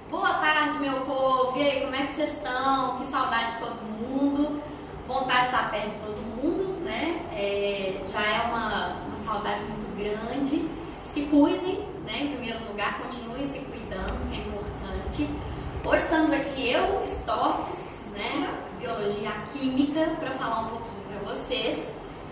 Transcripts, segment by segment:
Boa tarde, meu povo. E aí, como é que vocês estão? Que saudade de todo mundo. Vontade de estar perto de todo mundo, né? Já é uma saudade muito grande. Se cuidem, né? Em primeiro lugar, continuem se cuidando, que é importante. Hoje estamos aqui, eu, Storks, né? Biologia Química, para falar um pouquinho para vocês.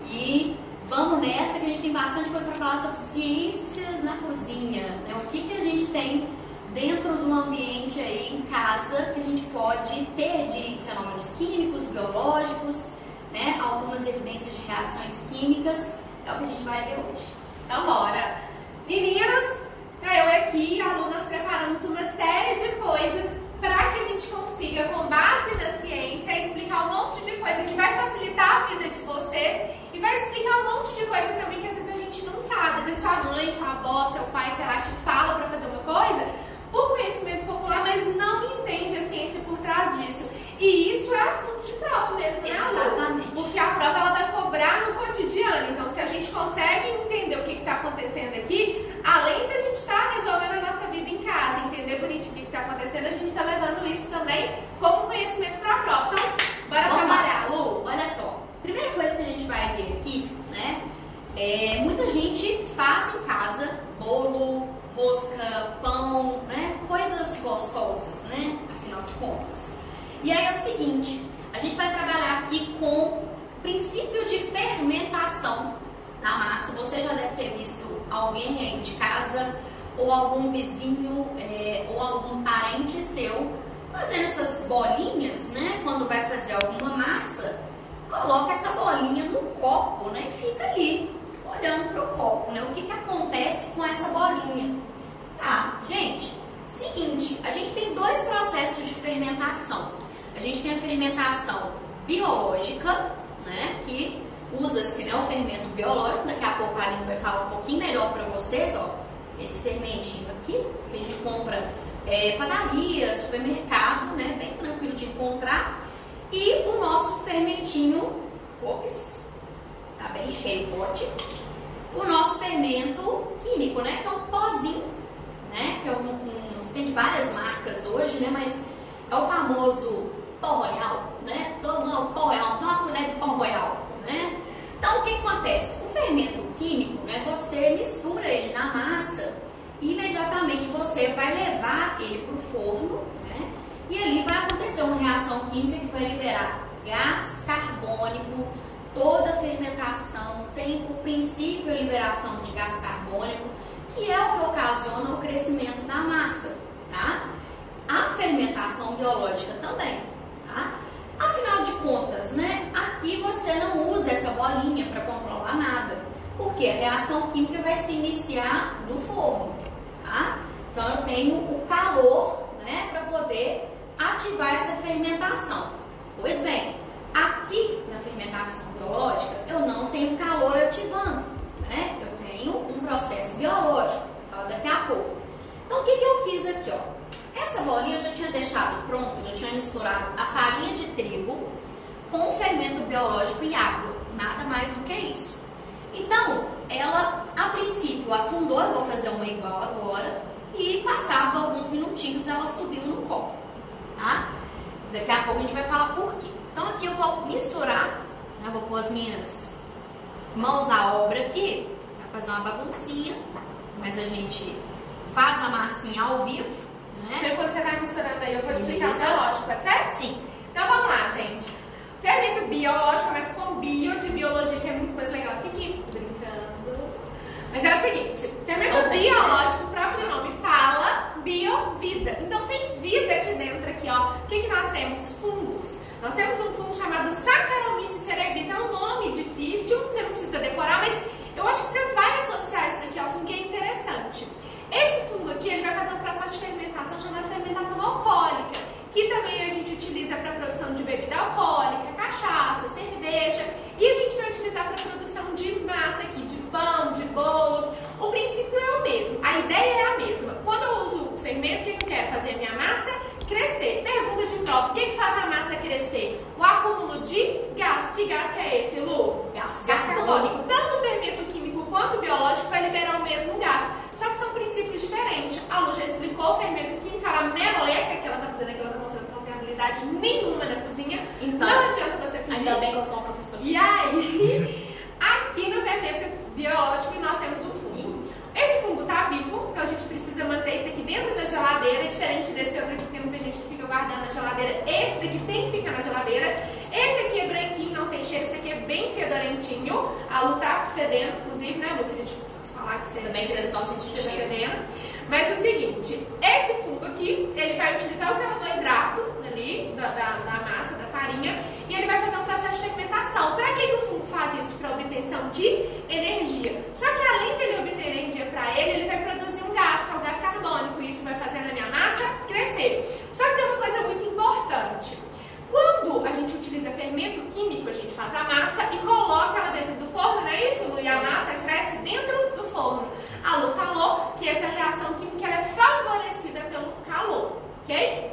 E vamos nessa, que a gente tem bastante coisa para falar sobre ciências na cozinha, né? O que a gente tem dentro do ambiente aí em casa que a gente pode ter de fenômenos químicos, biológicos, né? Algumas evidências de reações químicas, é o que a gente vai ver hoje. Então bora! Meninas, eu aqui, alunas, preparamos uma série de coisas para que a gente consiga, com base na ciência, explicar um monte de coisa que vai facilitar a vida de vocês e vai explicar um monte de coisa também que às vezes a gente não sabe. Às vezes sua mãe, sua avó, seu pai, sei lá, te fala para fazer uma coisa por conhecimento popular, mas não entende a ciência por trás disso. E isso é assunto de prova mesmo, né, Lu? Exatamente. Porque a prova ela vai cobrar no cotidiano. Então, se a gente consegue entender o que está acontecendo aqui, além da gente estar resolvendo a nossa vida em casa, entender bonitinho o que está acontecendo, a gente está levando isso também como conhecimento para a prova. Então, bora trabalhar, Lu? Olha só, primeira coisa que a gente vai ver aqui, né? Muita gente faz em casa bolo, rosca, pão, né? Coisas gostosas, né? Afinal de contas. E aí é o seguinte, a gente vai trabalhar aqui com o princípio de fermentação da massa. Você já deve ter visto alguém aí de casa, ou algum vizinho, ou algum parente seu, fazendo essas bolinhas, né? Quando vai fazer alguma massa, coloca essa bolinha no copo, né? E fica ali, olhando para o copo, né? O que acontece com essa bolinha? Tá, gente, seguinte, a gente tem dois processos de fermentação. A gente tem a fermentação biológica, né? Que usa-se, né, o fermento biológico. Daqui a pouco a Aline vai falar um pouquinho melhor para vocês, ó. Esse fermentinho aqui, que a gente compra padaria, supermercado, né? Bem tranquilo de encontrar. E o nosso fermentinho, ops, tá bem cheio o pote. O nosso fermento químico, né? Que é um pozinho, né? Que é você tem de várias marcas hoje, né? Mas é o famoso pó royal, né? Todo mundo pó royal, dá uma colher de pó royal, né? Então, o que acontece? O fermento químico, né? Você mistura ele na massa e imediatamente você vai levar ele para o forno, né? E ali vai acontecer uma reação química que vai liberar gás carbônico. Toda fermentação tem por princípio a liberação de gás carbônico, que é o que ocasiona o crescimento da massa, tá? A fermentação biológica também, tá? Afinal de contas, né? Aqui você não usa essa bolinha para controlar nada, porque a reação química vai se iniciar no forno, tá? Então eu tenho o calor, né, para poder ativar essa fermentação. Pois bem, aqui na fermentação biológica eu não tenho calor ativando, né? Eu tenho um processo biológico, vou falar daqui a pouco. Então o que eu fiz aqui, ó? Essa bolinha eu já tinha deixado pronto, já tinha misturado a farinha de trigo com o fermento biológico e água, nada mais do que isso. Então, ela a princípio afundou, eu vou fazer uma igual agora, e passado alguns minutinhos ela subiu no copo, tá? Daqui a pouco a gente vai falar por quê. Então aqui eu vou misturar, né? Vou pôr as minhas mãos à obra aqui, vai fazer uma baguncinha, mas a gente faz a massinha ao vivo, né? Então, quando você vai misturando aí, eu vou explicar o biológico, pode ser? Sim. Então vamos lá, gente. Fermento biológico, mas com bio de biologia, que é muito mais legal que químico, brincando. Mas é o seguinte, fermento biológico, o próprio nome fala biovida. Então tem vida aqui dentro, aqui, ó. O que nós temos? Fungos. Nós temos um fungo chamado Saccharomyces cerevisiae, é um nome difícil, você não precisa decorar, mas eu acho que você vai associar isso daqui ao fungo, que é interessante. Esse fungo aqui, ele vai fazer um processo de fermentação chamado fermentação alcoólica, que também a gente utiliza para a produção de bebida alcoólica, cachaça, cerveja, e a gente vai utilizar para a produção de massa aqui, de pão, de bolo. O princípio é o mesmo, a ideia é a mesma. Quando eu uso o fermento, o que eu quero? Fazer a minha massa crescer. Pergunta de prova, o que faz a massa crescer? O acúmulo de gás. Que gás que é esse, Lu? Gás carbônico. Tanto o fermento químico quanto o biológico vai liberar o mesmo gás. Só que são princípios diferentes. A Lu já explicou o fermento químico, ela nenhuma na cozinha. Então, não adianta você fingir. Ainda bem que eu sou uma professora. E aí, aqui no fermento biológico nós temos um fungo. Esse fungo tá vivo, então a gente precisa manter esse aqui dentro da geladeira, diferente desse outro aqui, porque tem muita gente que fica guardando na geladeira. Esse daqui tem que ficar na geladeira. Esse aqui é branquinho, não tem cheiro, esse aqui é bem fedorentinho. A Lu tá fedendo, inclusive, né, Lu? Queria te falar que você também vocês estão sentindo tá cheiro. fedendo. Mas o seguinte, esse fungo aqui, ele vai utilizar o carboidrato ali, da massa, da farinha, e ele vai fazer um processo de fermentação. Para que o fungo faz isso? Para obtenção de energia. Só que além dele obter energia para ele vai produzir um gás, que é o gás carbônico, e isso vai fazendo a minha massa crescer. Só que tem uma coisa muito importante. Quando a gente utiliza fermento químico, a gente faz a massa e coloca ela dentro do forno, não é isso, Lu? E a massa cresce dentro do forno. A Lu falou que essa reação química ela é favorecida pelo calor, ok?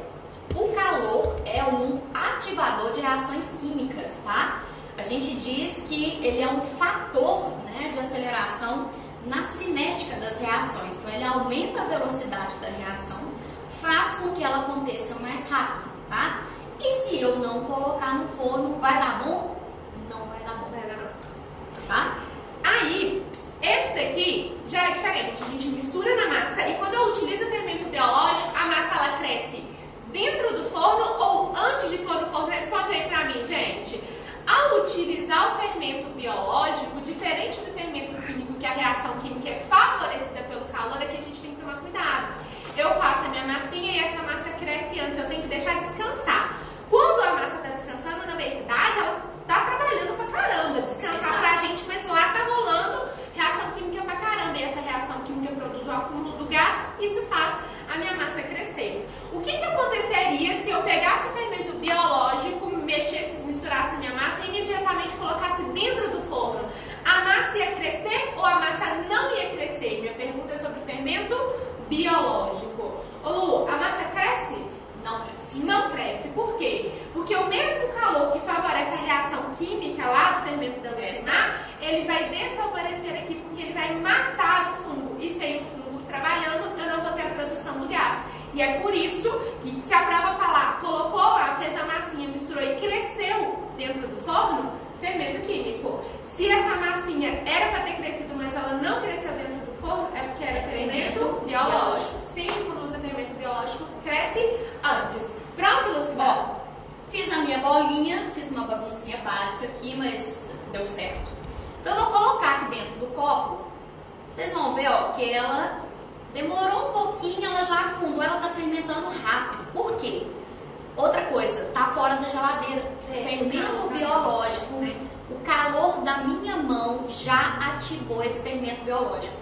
O calor é um ativador de reações químicas, tá? A gente diz que ele é um fator, né, de aceleração na cinética das reações. Então, ele aumenta a velocidade da reação, faz com que ela aconteça mais rápido, tá? E se eu não colocar no forno, vai dar bom? Não vai dar bom. Vai dar bom. Tá? Aí, esse daqui já é diferente. A gente mistura na massa e quando eu utilizo o fermento biológico, a massa ela cresce dentro do forno ou antes de pôr no forno? Responde aí pra mim, gente. Ao utilizar o fermento biológico, diferente do fermento químico, que a reação química é favorecida pelo calor, aqui a gente tem que tomar cuidado. Eu faço a minha massinha e essa massa cresce antes, eu tenho que deixar descansar. Quando a massa está descansando, na verdade, ela tá trabalhando pra caramba, descansar pra gente, mas lá tá rolando reação química pra caramba. E essa reação química produz o acúmulo do gás, isso faz a minha massa crescer. O que aconteceria se eu pegasse o fermento biológico, mexesse, misturasse na minha massa e imediatamente colocasse dentro do forno? A massa ia crescer ou a massa não ia crescer? Minha pergunta é sobre o fermento biológico. Ô Lu, a massa cresce? Não cresce. Não cresce. Por quê? Porque o mesmo calor que favorece a reação química lá do fermento da leucina, ele vai desfavorecer aqui porque ele vai matar o fungo. E sem o fungo trabalhando, eu não vou ter a produção do gás. E é por isso que se a prova falar, colocou lá, fez a massinha, misturou e cresceu dentro do forno, fermento químico. Se essa massinha era para ter crescido, mas ela não cresceu dentro do forno, é porque era fermento biológico. Sempre quando usa fermento biológico, cresce antes. Pronto, Lucimar? Ó, fiz a minha bolinha, fiz uma baguncinha básica aqui, mas deu certo. Então eu vou colocar aqui dentro do copo. Vocês vão ver, ó, que ela demorou um pouquinho, ela já afundou, ela tá fermentando rápido. Por quê? Outra coisa, tá fora da geladeira. Fermento biológico, o calor da minha mão já ativou esse fermento biológico.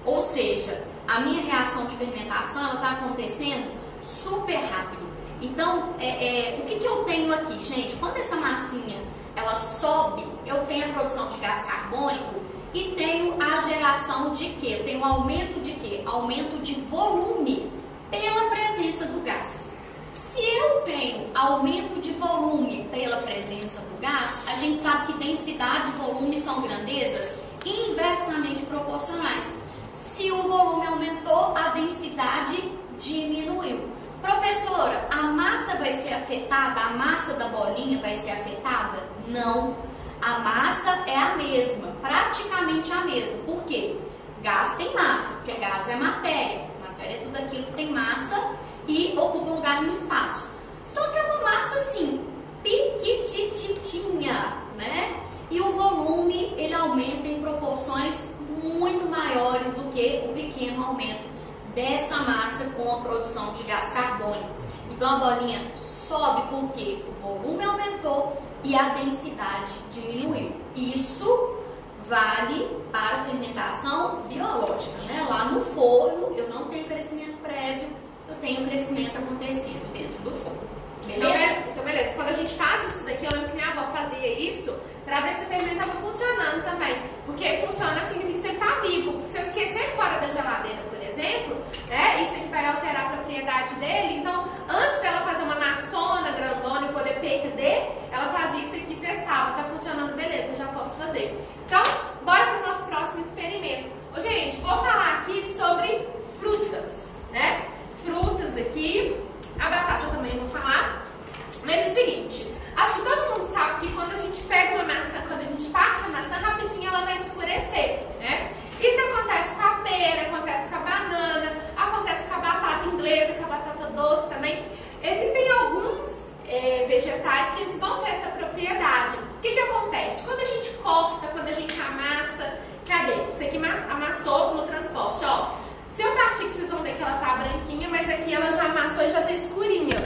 Ou seja, a minha reação de fermentação, ela tá acontecendo super rápido. Então, o que eu tenho aqui, gente? Quando essa massinha, ela sobe, eu tenho a produção de gás carbônico e tenho a geração de quê? Eu tenho aumento de quê? Aumento de volume pela presença do gás. Se eu tenho aumento de volume pela presença do gás, a gente sabe que densidade e volume são grandezas inversamente proporcionais. Se o volume aumentou, a densidade diminuiu. Professora, a massa vai ser afetada? A massa da bolinha vai ser afetada? Não. A massa é a mesma, praticamente a mesma. Por quê? Gás tem massa, porque gás é matéria. Matéria é tudo aquilo que tem massa e ocupa um lugar no espaço. Só que é uma massa assim, piquitititinha, né? E o volume, ele aumenta em proporções muito maiores do que o pequeno aumento dessa massa com a produção de gás carbônico. Então a bolinha sobe porque o volume aumentou e a densidade diminuiu. Isso vale para a fermentação biológica, né? Lá no forno eu não tenho crescimento prévio, eu tenho crescimento acontecendo dentro do forno. Beleza? Então, beleza. Quando a gente faz isso daqui, eu lembro que minha avó fazia isso para ver se o fermento estava funcionando também. Porque funciona significa que ele está vivo. Porque se eu esquecer fora da geladeira, por exemplo, né, isso aqui vai alterar a propriedade dele. Então, antes dela fazer uma maçona grandona e poder perder, ela fazia isso aqui, testava. Tá funcionando, beleza, já posso fazer. Então, bora para o nosso próximo experimento. Ô, gente, vou falar aqui sobre frutas, né? Frutas aqui, a batata também vou falar. Mas é o seguinte, acho que todo mundo sabe que quando a gente pega uma maçã, quando a gente parte a maçã, rapidinho ela vai escurecer, né? Isso acontece com a pera, acontece com a banana, acontece com a batata inglesa, com a batata doce também. Existem alguns vegetais que eles vão ter essa propriedade. O que acontece? Quando a gente corta, quando a gente amassa, cadê? Isso aqui amassou no transporte, ó. Se eu partir, vocês vão ver que ela tá branquinha, mas aqui ela já amassou e já tá escurinha.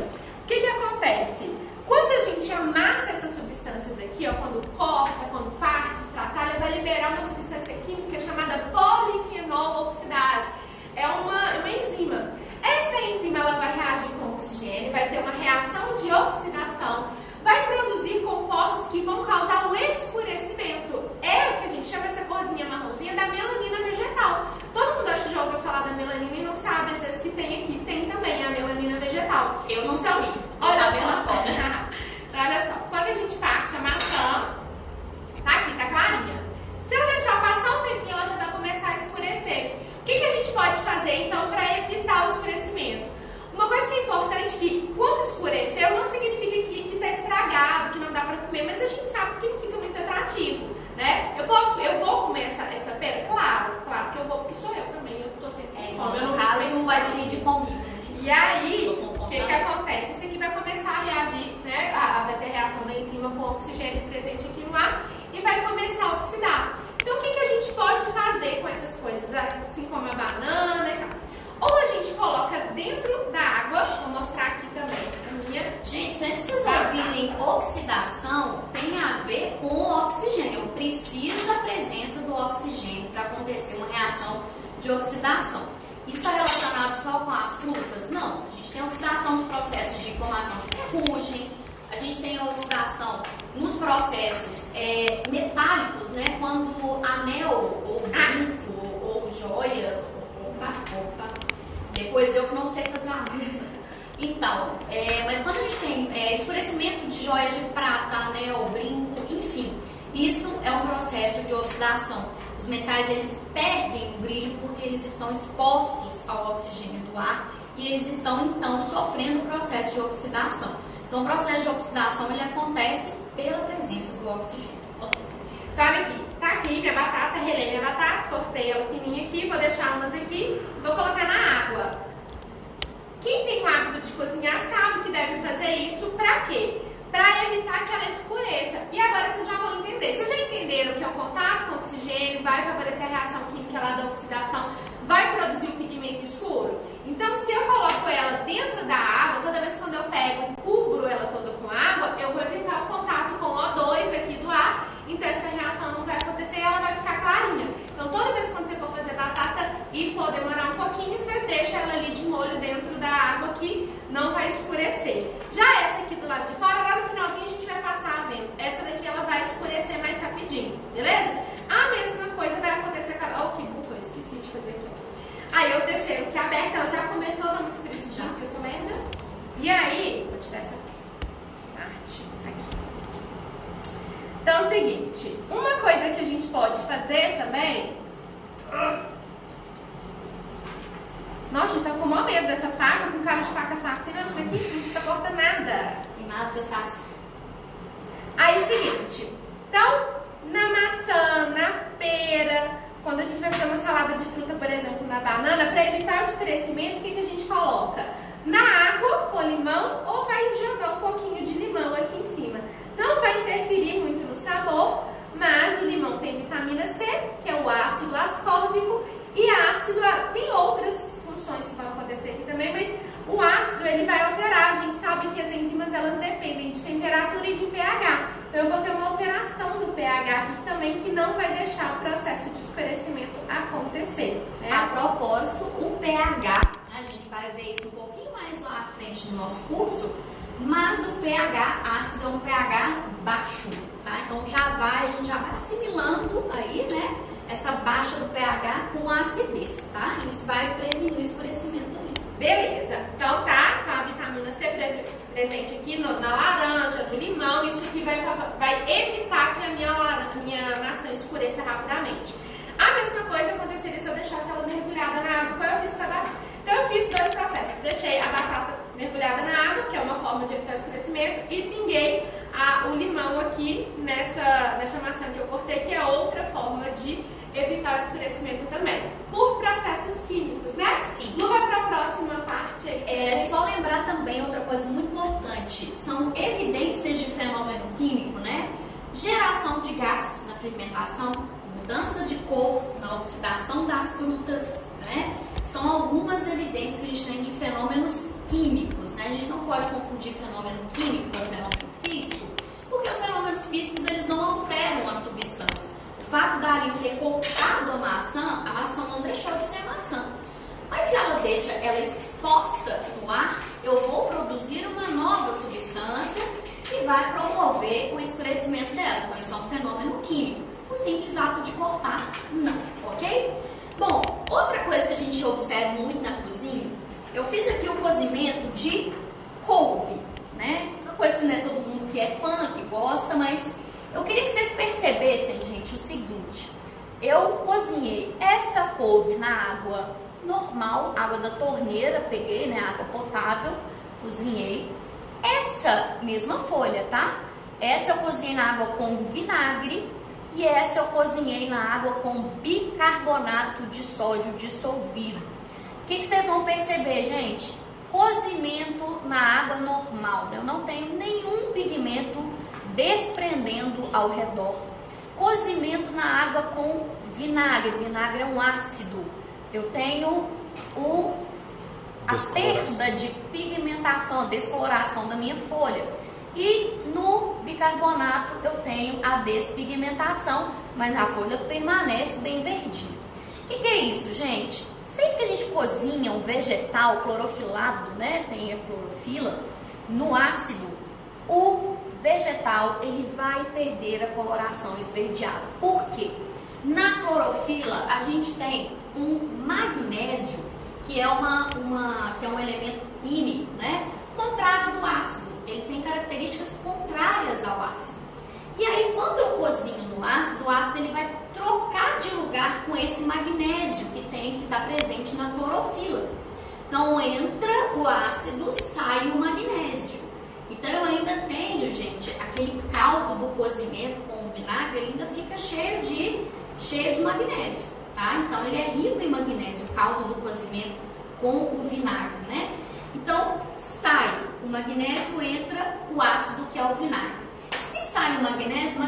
O que acontece? Quando a gente amassa essas substâncias aqui, ó, quando corta, quando parte, estraçalha, vai liberar uma substância química chamada polifenol oxidase. É uma enzima. Essa enzima ela vai reagir com oxigênio, vai ter uma reação de oxidação, vai produzir compostos que vão causar um escurecimento. É o que a gente chama essa corzinha marronzinha da melanina vegetal. Todo mundo acha que já ouviu falar da melanina e não sabe, às vezes, que tem aqui. Tem também a melanina vegetal. Eu não sabia. Olha só. Olha só, quando a gente parte a maçã, tá aqui, tá clarinha. Se eu deixar passar um tempinho, ela já vai começar a escurecer. O que a gente pode fazer, então, para evitar o escurecimento? Uma coisa que é importante, que quando escureceu, não significa que está estragado, que não dá para comer, mas a gente sabe que não fica muito atrativo, né? Eu vou comer essa pera? Claro que eu vou, porque sou eu também, eu tô sempre com fome. No caso, vai dividir comigo. E aí, o que acontece? Isso aqui vai começar a reagir, né? Vai ter reação da enzima com o oxigênio presente aqui no ar e vai começar a oxidar. Então, o que a gente pode fazer com essas coisas, assim como a banana e tal? Ou a gente coloca dentro da água, vou mostrar aqui também a minha. Gente, sempre que vocês ouvirem oxidação, tem a ver com o oxigênio. Eu preciso da presença do oxigênio para acontecer uma reação de oxidação. Isso está relacionado só com as frutas? Não. A gente tem oxidação nos processos de formação de ferrugem, a gente tem oxidação nos processos metálicos, né? Quando anel, ou brinco, ou joias, opa, depois eu que não sei fazer a lista. Então, mas quando a gente tem escurecimento de joias de prata, anel, brinco, enfim, isso é um processo de oxidação. Os metais, eles perdem o brilho porque eles estão expostos ao oxigênio do ar e eles estão, então, sofrendo o processo de oxidação. Então, o processo de oxidação, ele acontece pela presença do oxigênio. Então, olha aqui, tá aqui minha batata, relei minha batata, cortei ela fininha aqui, vou deixar umas aqui, vou colocar na água. Quem tem o hábito de cozinhar sabe que deve fazer isso pra quê? Para evitar que ela escureça. E agora vocês já vão entender. Vocês já entenderam que é o contato com o oxigênio vai favorecer a reação química lá da oxidação, vai produzir um pigmento escuro? Então, se eu coloco ela dentro da água, toda vez quando eu pego e cubro ela toda com água, eu vou evitar o contato com o O2 aqui do ar. Então, essa reação não vai acontecer e ela vai ficar clarinha. Então, toda vez quando você for fazer batata e for demorar um pouquinho, você deixa ela ali de molho dentro da água que não vai escurecer. Já essa aqui do lado de fora, lá no finalzinho a gente vai passar vendo. Essa daqui ela vai escurecer mais rapidinho, beleza? A mesma coisa vai acontecer com a... Oh, que bufa, eu esqueci de fazer aqui. Aí eu deixei aqui aberta, ela já começou a dar uma escurecidinha, porque eu sou lerda. E aí, vou tirar essa parte aqui. Então é o seguinte, uma coisa que a gente pode fazer também... Nossa, tá com o maior medo dessa faca, com cara de faca assassina, isso aqui não tá cortando nada. Nada de assassino. Aí é o seguinte, então, na maçã, na pera, quando a gente vai fazer uma salada de fruta, por exemplo, na banana, para evitar o escurecimento, o que a gente coloca? Na água com limão ou vai jogar um pouquinho de limão aqui em cima. Não vai interferir muito no sabor, mas o limão tem vitamina C, que é o ácido ascórbico, e ácido tem outras funções que vão acontecer aqui também, mas o ácido ele vai alterar. A gente sabe que as enzimas elas dependem de temperatura e de pH. Então eu vou ter uma alteração do pH aqui também que não vai deixar o processo de escurecimento acontecer, né? A propósito, o pH, a gente vai ver isso um pouquinho mais lá à frente no nosso curso, mas o pH ácido é um pH baixo, tá? Então a gente já vai assimilando aí, né, essa baixa do pH com a acidez, tá? Isso vai prevenir o escurecimento também. Beleza, então tá a vitamina C presente aqui na laranja, no limão, isso aqui vai evitar que a minha maçã escureça rapidamente. A mesma coisa aconteceria se eu deixasse ela mergulhada na água, como eu fiz com a batata. Então eu fiz dois processos, deixei a batata mergulhada na água, que é uma forma forma de evitar o escurecimento. E pinguei o limão aqui nessa maçã que eu cortei, que é outra forma de evitar o escurecimento também. Por processos químicos, né? Sim. Lu, vai para a próxima parte aí. É só lembrar também outra coisa muito importante, são evidências de fenômeno químico, né? Geração de gás na fermentação, mudança de cor na oxidação das frutas, né? São algumas evidências que a gente tem de fenômenos químicos, né? A gente não pode confundir fenômeno químico com fenômeno físico, porque os fenômenos físicos eles não alteram a substância. O fato da Aline ter cortado a maçã não deixou de ser maçã. Mas se ela deixa ela exposta no ar, eu vou produzir uma nova substância que vai promover o escurecimento dela. Então isso é um fenômeno químico. O simples ato de cortar, não, ok? Bom, outra coisa que a gente observa muito na cozinha, eu fiz aqui o cozimento de couve, né? Uma coisa que não é todo mundo que é fã, que gosta, mas eu queria que vocês percebessem, gente, o seguinte. Eu cozinhei essa couve na água normal, água da torneira, peguei, né, água potável, cozinhei. Essa mesma folha, tá? Essa eu cozinhei na água com vinagre e essa eu cozinhei na água com bicarbonato de sódio dissolvido. O que vocês vão perceber, gente? Cozimento na água normal, né? Eu não tenho nenhum pigmento desprendendo ao redor. Cozimento na água com vinagre. Vinagre é um ácido. Eu tenho a perda de pigmentação, a descoloração da minha folha. E no bicarbonato eu tenho a despigmentação, mas a folha permanece bem verdinha. O que é isso, gente? Sempre que a gente cozinha um vegetal clorofilado, né, tem a clorofila, no ácido, o vegetal ele vai perder a coloração esverdeada. Por quê? Na clorofila a gente tem um magnésio, que é um elemento químico, né, contrário do ácido. Ele tem características contrárias ao ácido. E aí, quando eu cozinho no ácido, o ácido ele vai trocar de lugar com esse magnésio que está presente na clorofila. Então, entra o ácido, sai o magnésio. Então, eu ainda tenho, gente, aquele caldo do cozimento com o vinagre, ele ainda fica cheio de magnésio, tá? Então, ele é rico em magnésio, o caldo do cozimento com o vinagre, né? Então, sai o magnésio, entra o ácido, que é o vinagre. Se sai o magnésio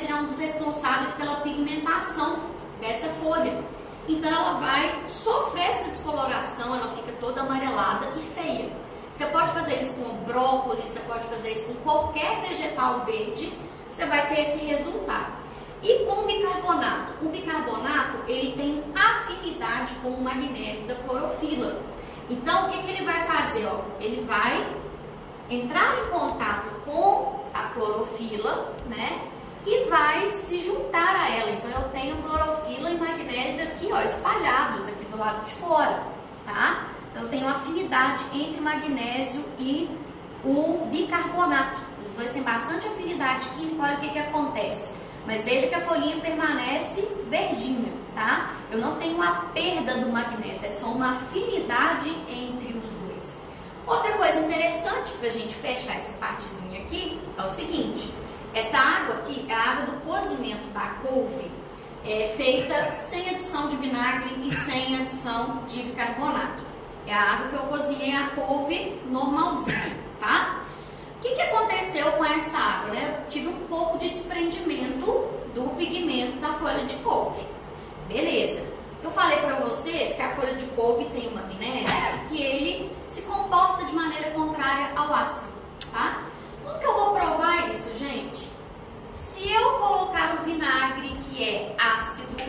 é um dos responsáveis pela pigmentação dessa folha. Então, ela vai sofrer essa descoloração, ela fica toda amarelada e feia. Você pode fazer isso com brócolis, você pode fazer isso com qualquer vegetal verde, você vai ter esse resultado. E com o bicarbonato? O bicarbonato, ele tem afinidade com o magnésio da clorofila. Então, o que ele vai fazer? Ó? Ele vai entrar em contato com a clorofila, né? E vai se juntar a ela. Então, eu tenho clorofila e magnésio aqui, ó, espalhados aqui do lado de fora, tá? Então, eu tenho afinidade entre magnésio e o bicarbonato. Os dois têm bastante afinidade química. Olha o que acontece. Mas veja que a folhinha permanece verdinha, tá? Eu não tenho a perda do magnésio, é só uma afinidade entre os dois. Outra coisa interessante para a gente fechar essa partezinha aqui é o seguinte: essa água aqui é a água do cozimento da couve, feita sem adição de vinagre e sem adição de bicarbonato. É a água que eu cozinhei a couve normalzinha, tá? O que aconteceu com essa água, né? Eu tive um pouco de desprendimento do pigmento da folha de couve. Beleza. Eu falei para vocês que a folha de couve tem o magnésio e que ele se comporta de maneira contrária ao ácido, tá? Como que eu vou provar isso, gente? Se eu colocar o vinagre, que é ácido,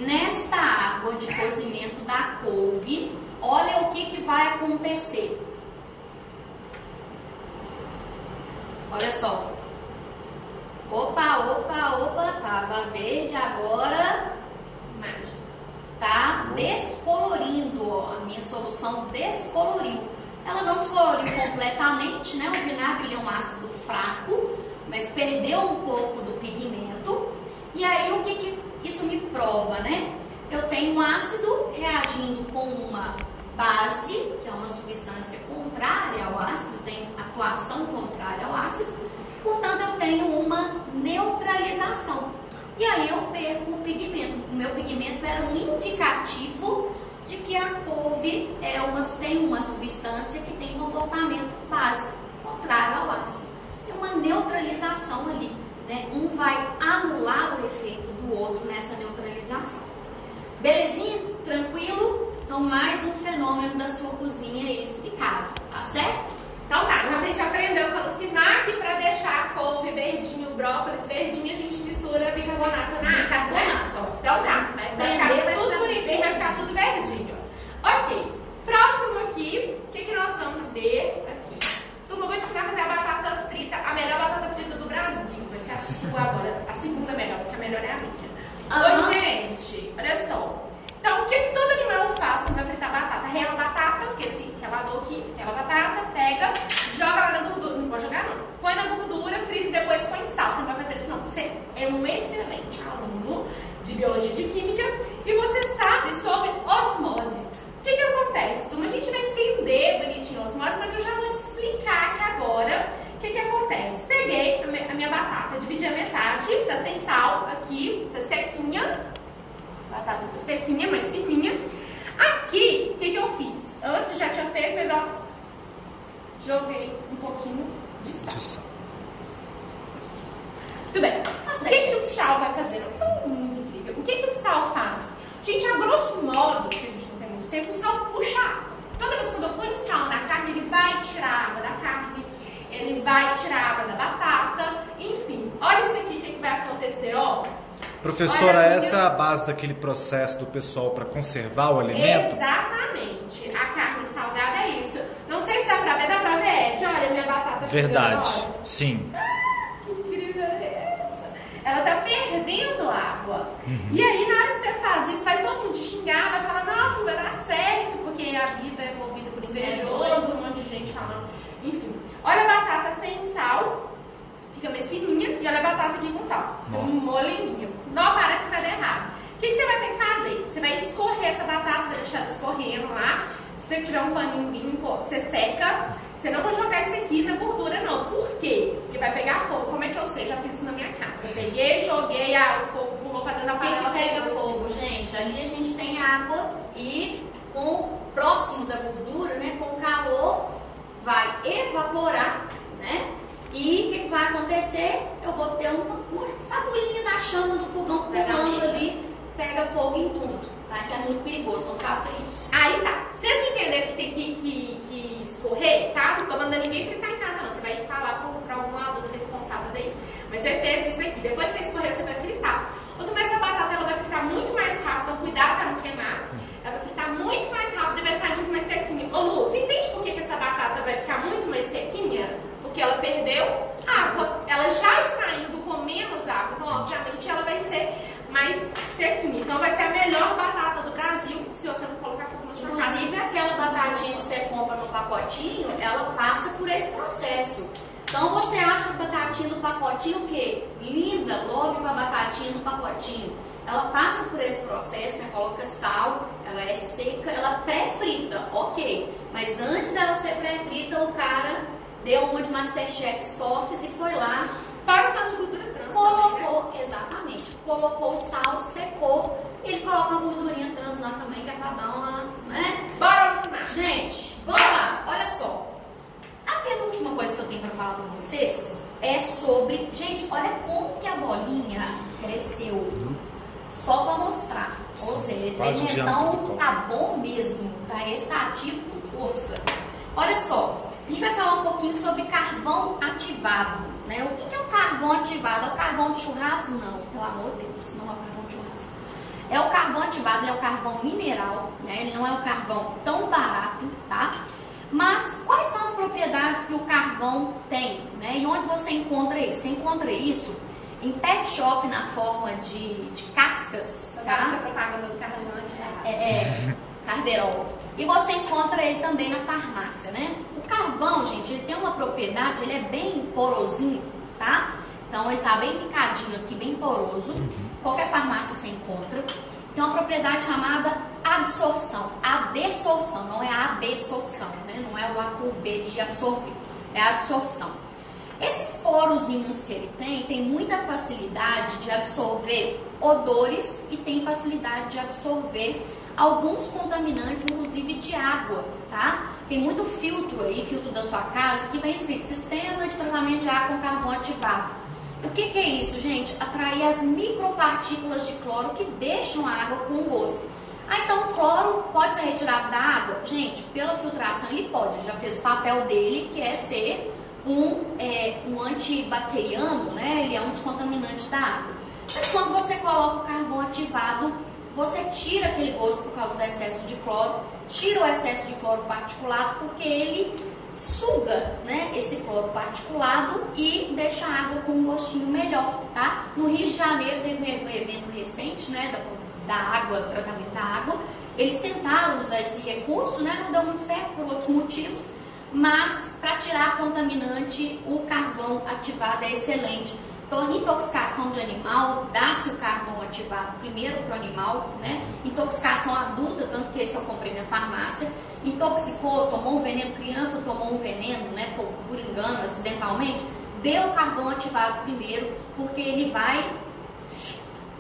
nesta água de cozimento da couve, olha o que vai acontecer. Olha só. Opa, tava verde, agora tá descolorindo, ó. A minha solução descoloriu. Ela não descoloriu completamente, né? O vinagre ele é um ácido fraco, mas perdeu um pouco do pigmento. E aí, o que isso me prova, né? Eu tenho um ácido reagindo com uma base, que é uma substância contrária ao ácido, tem atuação contrária ao ácido, portanto eu tenho uma neutralização. E aí eu perco o pigmento. O meu pigmento era um indicativo de que a couve tem uma substância que tem comportamento básico, contrário ao ácido. Tem uma neutralização ali, né? Um vai anular o efeito do outro nessa neutralização. Belezinha? Tranquilo? Então mais um fenômeno da sua cozinha aí explicado, tá certo? Então tá, então a gente aprendeu que o SINAC, para deixar a couve verdinha, o brócolis verdinho, a gente mistura bicarbonato na água. Bicarbonato, ó. Então tá, vai ficar tudo bonitinho, vai ficar tudo verdinho. Ok, próximo aqui, o que nós vamos ver aqui? Turma, eu vou te ensinar a fazer a batata frita, a melhor batata frita do Brasil. Vai ser a sua agora, a segunda melhor, porque a melhor é a minha. Ô, gente, olha só. Então, o que todo animal faz quando vai fritar batata? Rela a batata, porque esse relador aqui, rela a batata, pega, joga lá na gordura. Não pode jogar, não. Põe na gordura, frita e depois põe sal. Você não vai fazer isso, não. Você é um excelente aluno de biologia e de química e você sabe sobre osmose. O que acontece? Então, a gente vai entender bonitinho a osmose, mas eu já vou te explicar aqui agora o que acontece. Peguei a minha batata, dividi a metade, tá sem sal, aqui, tá sequinha. Batata sequinha, mais fininha. Aqui, o que eu fiz? Antes já tinha feito, mas ó, joguei um pouquinho de sal. Tudo bem. O que o sal vai fazer? Muito incrível. O que o sal faz? Gente, a grosso modo, que a gente não tem muito tempo, o sal puxa água. Toda vez que eu ponho sal na carne, ele vai tirar a água da carne, ele vai tirar a água da batata, enfim. Olha isso aqui, o que vai acontecer, ó. Professora, essa é a base daquele processo do pessoal para conservar o alimento? Exatamente. A carne salgada é isso. Não sei se dá pra ver, Ed. Olha, minha batata. Verdade, sim. Que incrível é essa? Ela tá perdendo água. E aí, na hora que você faz isso, vai todo mundo te xingar, vai falar, nossa, não vai dar certo, porque a vida é movida por invejoso, um monte de gente falando. Enfim, olha a batata sem sal. Fica mais firminha e olha a batata aqui com sal. Fica molenguinha. Não parece que vai dar errado. O que você vai ter que fazer? Você vai escorrer essa batata, você vai deixar ela escorrendo lá. Se você tiver um paninho limpo, você seca. Você não vai jogar isso aqui na gordura, não. Por quê? Porque vai pegar fogo. Como é que eu sei? Já fiz isso na minha casa. Eu peguei, joguei, o fogo pulou pra dentro da panela. O que pega fogo, gente? Ali a gente tem água e próximo da gordura, né? Com o calor, vai evaporar, né? E o que vai acontecer? Eu vou ter uma fagulhinha da chama do fogão pulando ali, pega fogo em tudo, tá? Que é muito perigoso, não faça isso. Aí tá. Vocês entenderam que tem que escorrer, tá? Não tô mandando ninguém fritar em casa, não. Você vai falar pra algum adulto responsável fazer isso. Mas você fez isso aqui. Depois que você escorreu, você vai fritar. Quanto mais essa batata, ela vai fritar muito mais rápido. Então, cuidado pra não queimar. Ela vai fritar muito mais rápido e vai sair muito mais sequinha. Ô, Lu, você entende por que essa batata vai ficar muito mais sequinha? Porque ela perdeu água. Ela já está indo com menos água. Então, obviamente, ela vai ser mais sequinha. Então, vai ser a melhor batata do Brasil se você não colocar fogo no churrasco. Inclusive, aquela batatinha que você compra no pacotinho, ela passa por esse processo. Então, você acha a batatinha do pacotinho o quê? Linda, love com a batatinha do pacotinho. Ela passa por esse processo, né? Coloca sal, ela é seca, ela pré-frita, ok. Mas antes dela ser pré-frita, o cara deu uma de Masterchef Stoffs e foi lá. Faz o tanto de gordura trans. Colocou, também, né? exatamente. Colocou o sal, secou. E ele coloca a gordurinha trans lá também, que é pra dar uma, né? Bora ensinar. Gente, vamos lá, olha só. A penúltima coisa que eu tenho pra falar pra vocês é sobre... Gente, olha como que a bolinha cresceu. Só pra mostrar. Ou seja, o fermentão tá bom mesmo. Tá estativo com força. Olha só. A gente vai falar um pouquinho sobre carvão ativado, né? O que é o carvão ativado? É o carvão de churrasco? Não, pelo amor de Deus, não é o carvão de churrasco. É o carvão ativado, ele é o carvão mineral, né? Ele não é o carvão tão barato, tá? Mas quais são as propriedades que o carvão tem, né? E onde você encontra isso? Você encontra isso em pet shop na forma de cascas, tá? Propaganda do carvão ativado. Carberol. E você encontra ele também na farmácia, né? O carvão, gente, ele tem uma propriedade, ele é bem porosinho, tá? Então ele tá bem picadinho aqui, bem poroso. Qualquer farmácia você encontra. tem uma propriedade chamada absorção, adsorção, não é a absorção, né? Não é o A com B de absorver, é a adsorção. Esses porozinhos que ele tem muita facilidade de absorver odores e tem facilidade de absorver alguns contaminantes, inclusive de água, tá? Tem muito filtro aí, filtro da sua casa, que vem escrito Sistema de Tratamento de Água com Carvão Ativado. O que é isso, gente? Atrair as micropartículas de cloro que deixam a água com gosto. Então o cloro pode ser retirado da água? Gente, pela filtração ele pode, já fez o papel dele, que é ser um antibacteriano, né? Ele é um dos contaminantes da água. Mas quando você coloca o carvão ativado, você tira aquele gosto por causa do excesso de cloro, tira o excesso de cloro particulado, porque ele suga, né, esse cloro particulado e deixa a água com um gostinho melhor, tá? No Rio de Janeiro teve um evento recente, né, da água, tratamento da água. Eles tentaram usar esse recurso, né, não deu muito certo por outros motivos, mas para tirar contaminante, o carvão ativado é excelente. Então, intoxicação de animal, dá-se o carvão ativado primeiro para o animal, né? Intoxicação adulta, tanto que esse eu comprei na farmácia. Intoxicou, tomou um veneno, criança tomou um veneno, né? Por engano, acidentalmente, dê o carvão ativado primeiro, porque ele vai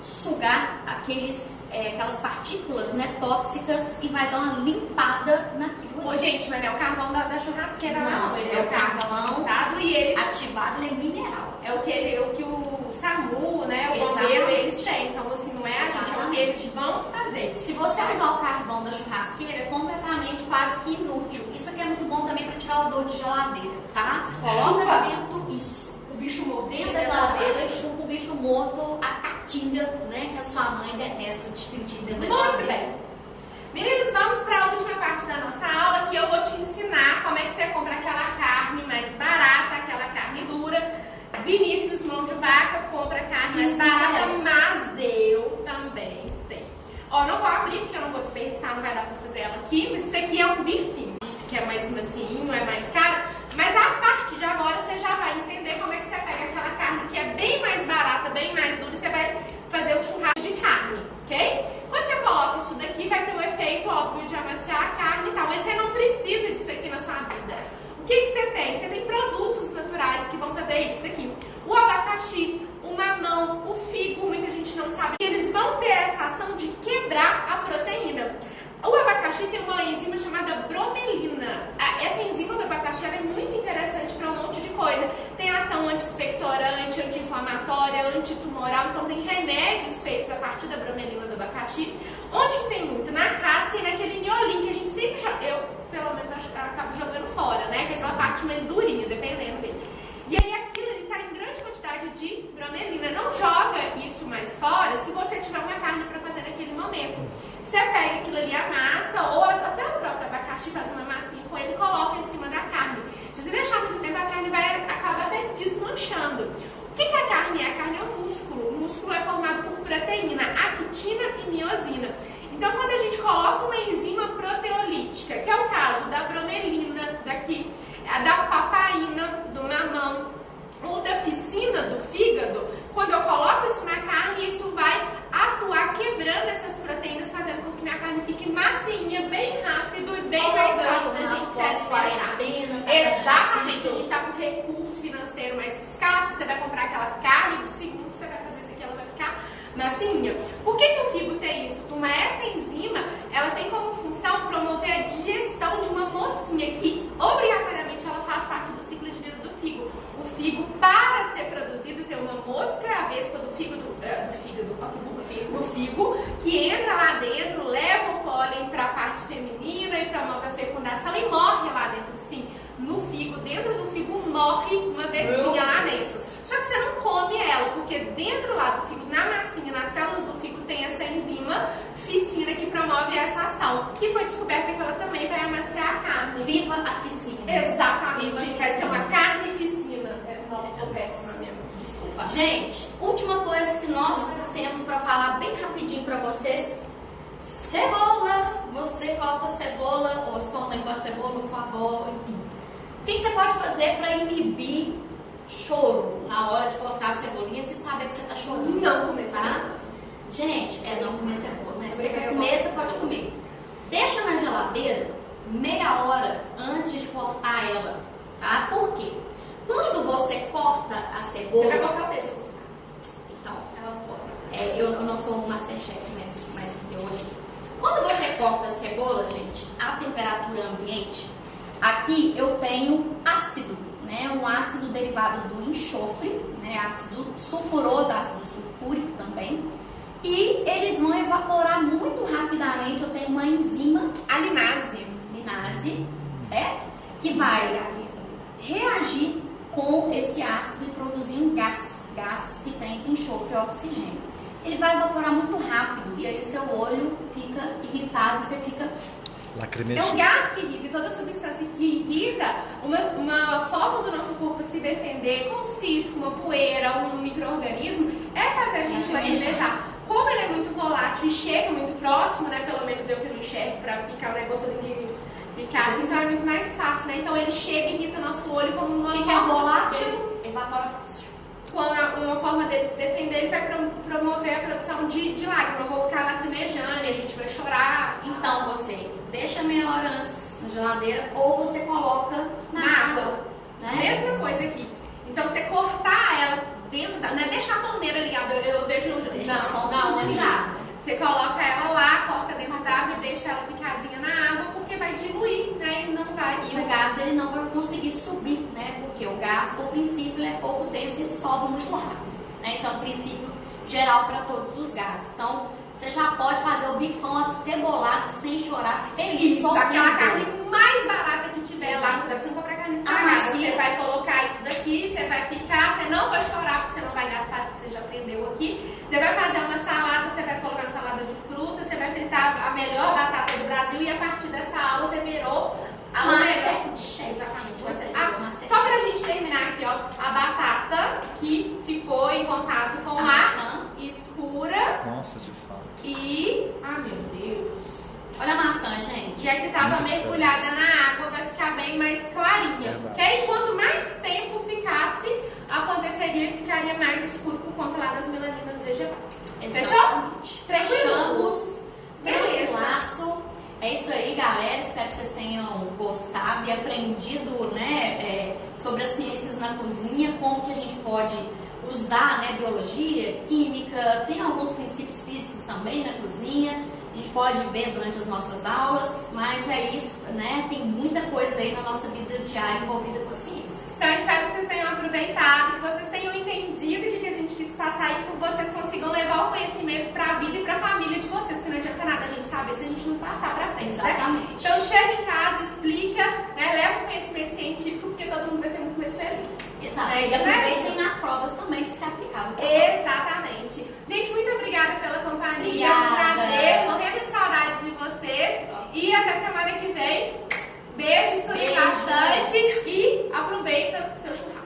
sugar aquelas partículas, né, tóxicas e vai dar uma limpada naquilo. Ô, gente, mas não é o carvão da churrasqueira, não. Ele é o carvão ativado e ele ativado, ele é mineral. É o que o SAMU, né, o bombeiro, eles têm. Então, assim, não é a gente, é o que eles vão fazer. Se você usar o carvão da churrasqueira, é completamente quase que inútil. Isso aqui é muito bom também para tirar o odor de geladeira, tá? Você coloca dentro isso. O bicho morto. Dentro da geladeira e chupa o bicho morto, a caatinga, né, que a sua mãe detesta de sentir dentro da geladeira. Muito bem. Meninos, vamos para a última parte da nossa aula, que eu vou te ensinar como é que você compra aquela carne mais barata, aquela carne dura. Vinícius, mão de vaca, compra carne mais barata, mas eu também sei. Ó, não vou abrir porque eu não vou desperdiçar, não vai dar pra fazer ela aqui, mas isso aqui é um bifinho. Bife que é mais macinho, é mais caro, mas a partir de agora você já vai entender como é que você pega aquela carne que é bem mais barata, bem mais dura, e você vai fazer um churrasco de carne, ok? Quando você coloca isso daqui, vai ter um efeito óbvio de amaciar a carne e tal, mas você não precisa disso aqui na sua vida. O que você tem? Você tem produtos naturais que vão fazer isso daqui. O abacaxi, o mamão, o figo, muita gente não sabe. Eles vão ter essa ação de quebrar a proteína. O abacaxi tem uma enzima chamada bromelina. Essa enzima do abacaxi é muito interessante para um monte de coisa. Tem ação anti-expectorante, anti-inflamatória, antitumoral. Então tem remédios feitos a partir da bromelina do abacaxi. Onde tem muito? Na casca e naquele miolinho que a gente sempre joga. Eu, pelo menos, acabo jogando fora, né? Que é aquela parte mais durinha, dependendo dele. E aí aquilo ele tá em grande quantidade de bromelina. Não joga isso mais fora se você tiver uma carne para fazer naquele momento. Você pega aquilo ali, amassa, ou até o próprio abacaxi, faz uma massinha com ele e coloca em cima da carne. Se você deixar muito tempo, a carne vai acabar até desmanchando. O que a carne é? A carne é um músculo. O músculo é formado por proteína, actina e miosina. Então, quando a gente coloca uma enzima proteolítica, que é o caso da bromelina, daqui, da papaina, do mamão, ou da ficina, do fígado, quando eu coloco isso na carne, isso vai atuar quebrando essas proteínas, fazendo com que minha carne fique massinha, bem rápido e bem mais fácil da gente se alimentar. Exatamente, a gente está com recurso financeiro mais escasso, você vai comprar aquela carne, no segundo você vai fazer isso aqui, ela vai ficar massinha. Por que o figo tem isso, turma? Essa enzima, ela tem como função promover a digestão de uma mosquinha que, obrigatoriamente, ela faz parte do ciclo de vida do figo. O figo, para ser produzido, tem uma mosca, a vespa do figo, que entra lá dentro, leva o pólen para a parte feminina e promove a fecundação e morre lá dentro, sim. No figo, dentro do figo, morre uma vespinha lá dentro. Só que você não come ela, porque dentro lá do figo, na massinha, nas células do figo, tem essa enzima ficina que promove essa ação, que foi descoberta que ela também vai amaciar a carne. Viva a ficina! Exatamente, quer ser uma carne ficina. É péssima mesmo. Desculpa. Gente, última coisa que nós temos para falar bem rapidinho para vocês. Cebola! Você corta cebola, ou sua mãe corta cebola, ou sua avó, enfim. O que você pode fazer para inibir choro na hora de cortar a cebolinha, antes de saber que você tá chorando? Não comer tá? Gente, não comer cebola, né? Você quer comer, você pode comer. Deixa na geladeira meia hora antes de cortar ela, tá? Por quê? Quando você corta a cebola... Você vai cortar o dedo. Então, eu não sou um Masterchef, mas hoje. Quando você corta a cebola, gente, a temperatura ambiente, aqui eu tenho ácido, né? Um ácido derivado do enxofre, né? Ácido sulfuroso, ácido sulfúrico também. E eles vão evaporar muito rapidamente. Eu tenho uma enzima, a linase, certo? Que vai reagir com esse ácido e produzir um gás que tem enxofre e oxigênio. Ele vai evaporar muito rápido e aí o seu olho fica irritado, você fica lacrimejando. É o gás que irrita, e toda substância que irrita, uma forma do nosso corpo se defender com um cisco, uma poeira, um micro-organismo, é fazer a gente lacrimejar. Como ele é muito volátil e chega muito próximo, né? Pelo menos eu que não enxergo pra picar o negócio de picar, assim, então é muito mais fácil, né? Então ele chega e irrita o nosso olho como uma forma... é volátil, evapora fácil. Uma forma dele se defender, ele vai promover a produção de lágrimas. Eu vou ficar lacrimejando e a gente vai chorar. Então você deixa meia hora antes na geladeira ou você coloca na água. Né? Mesma coisa aqui. Então você cortar ela dentro da... Não é deixar a torneira ligada, eu vejo... Não. Você coloca ela lá, corta dentro da água e deixa ela picadinha na água, porque vai diluir, né? E não vai... E o gás ele não vai conseguir subir, né? Porque o gás, por princípio, ele é pouco denso e ele sobe muito rápido. Né? Isso é um princípio geral para todos os gases. Então, você já pode fazer o bifão acebolado sem chorar, feliz. Isso, aquela carne mais barata que tiver lá, não precisa comprar carne estragada. Você vai colocar isso daqui, você vai picar, você não vai chorar porque você não vai gastar, porque você já aprendeu aqui. Você vai fazer uma salada, você vai colocar uma salada de fruta, você vai fritar a melhor batata do Brasil e a partir dessa aula você virou a melhor. Exatamente. Só pra gente terminar aqui, ó, a batata que ficou em contato com a maçã escura. Nossa, de fato. E... Ah, meu Deus. Olha a maçã, gente. E a que estava mergulhada na água vai ficar bem mais clarinha. Que aí, quanto mais tempo ficasse, aconteceria que ficaria mais escuro por conta lá das melaninas vegetais. Exatamente. Fechamos. Beleza. Laço. É isso aí, galera. Espero que vocês tenham gostado e aprendido, né, sobre as ciências na cozinha, como que a gente pode usar, né, biologia, química, tem alguns princípios físicos também na cozinha. A gente pode ver durante as nossas aulas, mas é isso, né? Tem muita coisa aí na nossa vida diária envolvida com a ciência. Então, espero que vocês tenham aproveitado, que vocês tenham entendido o que a gente quis passar e que vocês consigam levar o conhecimento para a vida e para a família de vocês, porque não adianta nada a gente saber se a gente não passar para frente, exatamente. Né? Então, chega em casa, explica, né? Leva o conhecimento científico, porque todo mundo vai ser muito mais feliz. Exato. E aproveitem nas provas também, que se aplicava. Exatamente. Gente, muito obrigada pela companhia. Obrigada. Um prazer, morrendo de saudade de vocês. E até semana que vem. Beijo, estude bastante e aproveita o seu churrasco.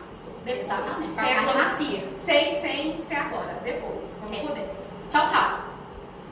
Exatamente, com a carne macia. Sem ser agora, depois. Vamos poder. Tchau, tchau.